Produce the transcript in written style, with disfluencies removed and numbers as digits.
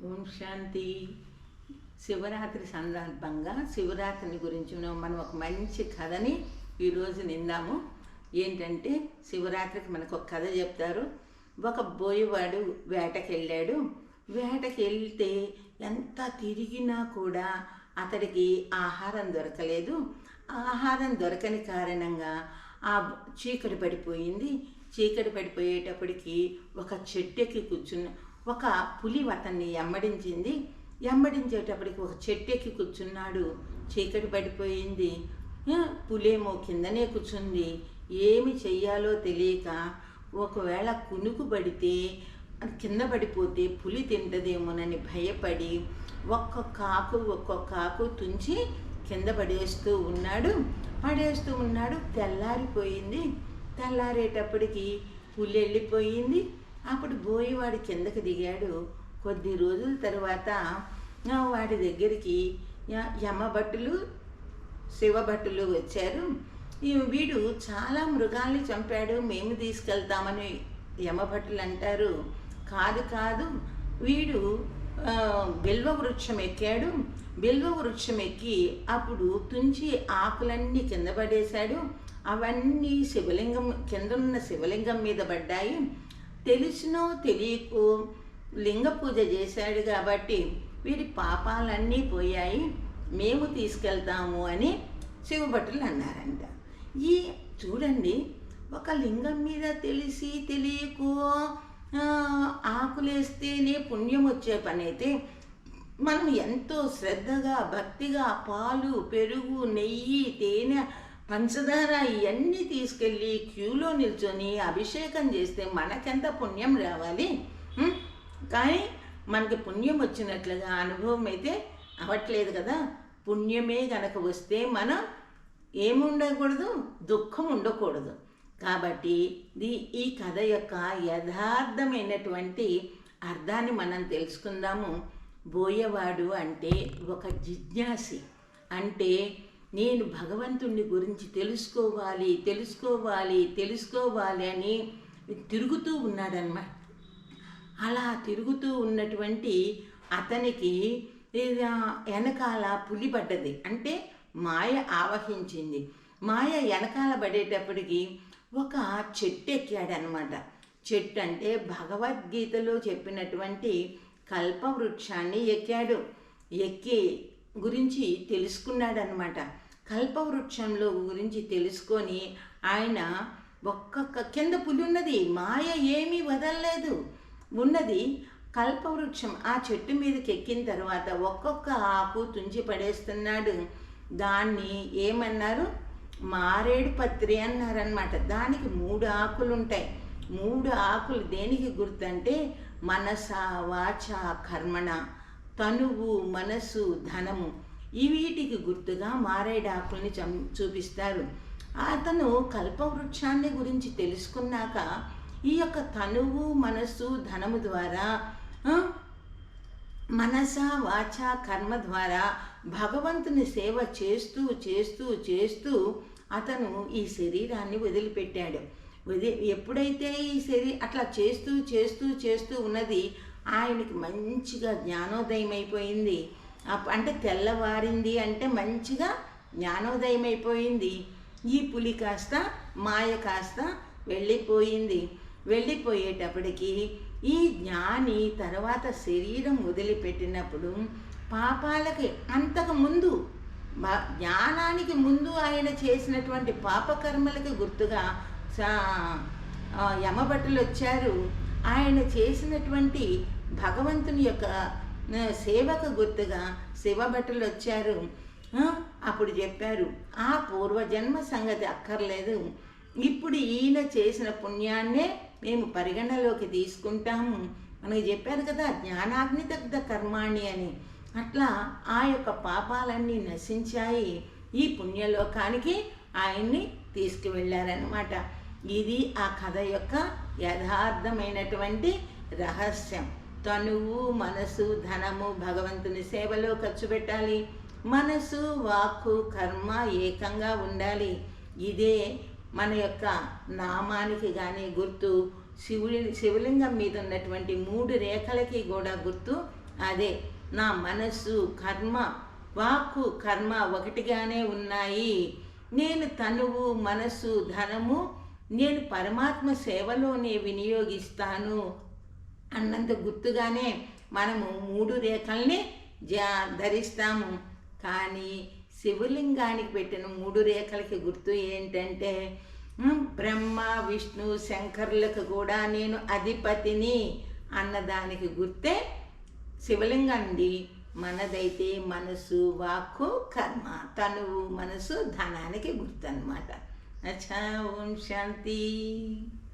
ఓం శాంతి. శివరాత్రి సందర్భంగా శివరాత్రిని గురించి మనం ఒక మంచి కథని ఈరోజు నిందాము. ఏంటంటే శివరాత్రికి మనకు ఒక కథ చెప్తారు. ఒక బోయవాడు వేటకెళ్ళాడు. వేటకెళ్తే ఎంత తిరిగినా కూడా అతడికి ఆహారం దొరకలేదు. ఆహారం దొరకని కారణంగా ఆ చీకటి పడిపోయింది. చీకటి పడిపోయేటప్పటికి ఒక చెట్టెక్కి కూర్చున్న ఒక పులి అతన్ని ఎంబడించేటప్పటికి ఒక చెట్టెక్కి కూర్చున్నాడు. చీకటి పడిపోయింది. పులేమో కిందనే కూర్చుంది. ఏమి చెయ్యాలో తెలియక ఒకవేళ కునుకు పడితే కింద పడిపోతే పులి తింటదేమోనని భయపడి ఒక్కొక్క ఆకు తుంచి కింద పడేస్తూ ఉన్నాడు. తెల్లారిపోయింది. తెల్లారేటప్పటికి పులి వెళ్ళిపోయింది. అప్పుడు బోయేవాడు కిందకి దిగాడు. కొద్ది రోజుల తర్వాత వాడి దగ్గరికి యమభటులు శివభటులు వచ్చారు. వీడు చాలా మృగాల్ని చంపాడు, మేము తీసుకెళ్తామని యమభటులు అంటారు. కాదు, వీడు బిల్వవృక్షం ఎక్కాడు. బిల్వవృక్షం ఎక్కి అప్పుడు తుంచి ఆకులన్నీ కింద పడేశాడు. అవన్నీ శివలింగం కిందన్న శివలింగం మీద పడ్డాయి. తెలిసినో తెలియకో లింగ పూజ చేశాడు కాబట్టి వీడి పాపాలన్నీ పోయాయి, మేము తీసుకెళ్తాము అని శివభటులు అన్నారంట. చూడండి, ఒక లింగం మీద తెలిసి తెలియకో ఆకులేస్తేనే పుణ్యం వచ్చే పని అయితే మనం ఎంతో శ్రద్ధగా భక్తిగా పాలు పెరుగు నెయ్యి తేనె పంచదార ఇవన్నీ తీసుకెళ్ళి క్యూలో నిల్చొని అభిషేకం చేస్తే మనకెంత పుణ్యం రావాలి. కానీ మనకి పుణ్యం వచ్చినట్లుగా అనుభవం అయితే అవ్వట్లేదు కదా. పుణ్యమే గనక వస్తే మనం ఏముండకూడదు, దుఃఖం ఉండకూడదు. కాబట్టి ఈ కథ యొక్క యథార్థమైనటువంటి అర్థాన్ని మనం తెలుసుకుందాము. బోయవాడు అంటే ఒక జిజ్ఞాసి, అంటే నేను భగవంతుని గురించి తెలుసుకోవాలి అని తిరుగుతూ ఉన్నాడనమాట. అలా తిరుగుతూ ఉన్నటువంటి అతనికి వెనకాల పులి పడ్డది, అంటే మాయ ఆవహించింది. మాయ వెనకాల పడేటప్పటికి ఒక చెట్టు ఎక్కాడనమాట. చెట్టు అంటే భగవద్గీతలో చెప్పినటువంటి కల్పవృక్షాన్ని ఎక్కాడు. ఎక్కి గురించి తెలుసుకున్నాడనమాట. కల్పవృక్షంలో గురించి తెలుసుకొని ఆయన ఒక్కొక్క కింద పులి ఉన్నది, మాయ ఏమీ వదలలేదు, ఉన్నది కల్పవృక్షం. ఆ చెట్టు మీదకి ఎక్కిన తర్వాత ఒక్కొక్క ఆకు తుంచి పడేస్తున్నాడు. దాన్ని ఏమన్నారు, మారేడు పత్రి అన్నారనమాట. దానికి 3 ఆకులు ఉంటాయి. 3 ఆకులు దేనికి గుర్తంటే మనస వాచ కర్మణ, తనువు మనసు ధనము, వీటికి గుర్తుగా మారేడాకుల్ని చూపిస్తారు. అతను కల్పవృక్షాన్ని గురించి తెలుసుకున్నాక ఈ యొక్క తనువు మనసు ధనము ద్వారా మనస వాచ కర్మ ద్వారా భగవంతుని సేవ చేస్తూ అతను ఈ శరీరాన్ని వదిలిపెట్టాడు. ఎప్పుడైతే ఈ అట్లా చేస్తూ ఉన్నది ఆయనకి మంచిగా జ్ఞానోదయం అయిపోయింది. అంటే తెల్లవారింది అంటే మంచిగా జ్ఞానోదయం అయిపోయింది. ఈ పులి కాస్త మాయ కాస్త వెళ్ళిపోయేటప్పటికి ఈ జ్ఞాని తర్వాత శరీరం వదిలిపెట్టినప్పుడు పాపాలకి అంతకుముందు జ్ఞానానికి ముందు ఆయన చేసినటువంటి పాపకర్మలకి గుర్తుగా యమభటులు వచ్చారు. ఆయన చేసినటువంటి భగవంతుని యొక్క సేవకు గుర్తుగా శివభటులు వచ్చారు. అప్పుడు చెప్పారు, ఆ పూర్వజన్మ సంగతి అక్కర్లేదు, ఇప్పుడు ఈయన చేసిన పుణ్యాన్నే మేము పరిగణలోకి తీసుకుంటాము. మనకి చెప్పారు కదా, జ్ఞానాగ్ని దగ్ధ కర్మాణి అని. అట్లా ఆ యొక్క పాపాలన్నీ నశించాయి. ఈ పుణ్యలోకానికి ఆయన్ని తీసుకువెళ్ళారనమాట. ఇది ఆ కథ యొక్క యథార్థమైనటువంటి రహస్యం. తనువు మనసు ధనము భగవంతుని సేవలో ఖర్చు పెట్టాలి. మనసు వాక్కు కర్మ ఏకంగా ఉండాలి. ఇదే మన యొక్క నామానికి కానీ గుర్తు. శివలింగం మీద ఉన్నటువంటి 3 రేఖలకి కూడా గుర్తు అదే నా మనస్సు కర్మ, వాక్కు కర్మ ఒకటిగానే ఉన్నాయి. నేను తనువు మనస్సు ధనము నేను పరమాత్మ సేవలోనే వినియోగిస్తాను అన్నంత గుర్తుగానే మనము 3 రేఖల్ని ధరిస్తాము. కానీ శివలింగానికి పెట్టిన 3 రేఖలకి గుర్తు ఏంటంటే బ్రహ్మ విష్ణు శంకరులకు కూడా నేను అధిపతిని అన్నదానికి గుర్తే శివలింగండి. మనదైతే మనసు వాక్కు కర్మ, తనువు మనసు ధనానికి గుర్తు అన్నమాట. అచ్చా, ఓం శాంతి.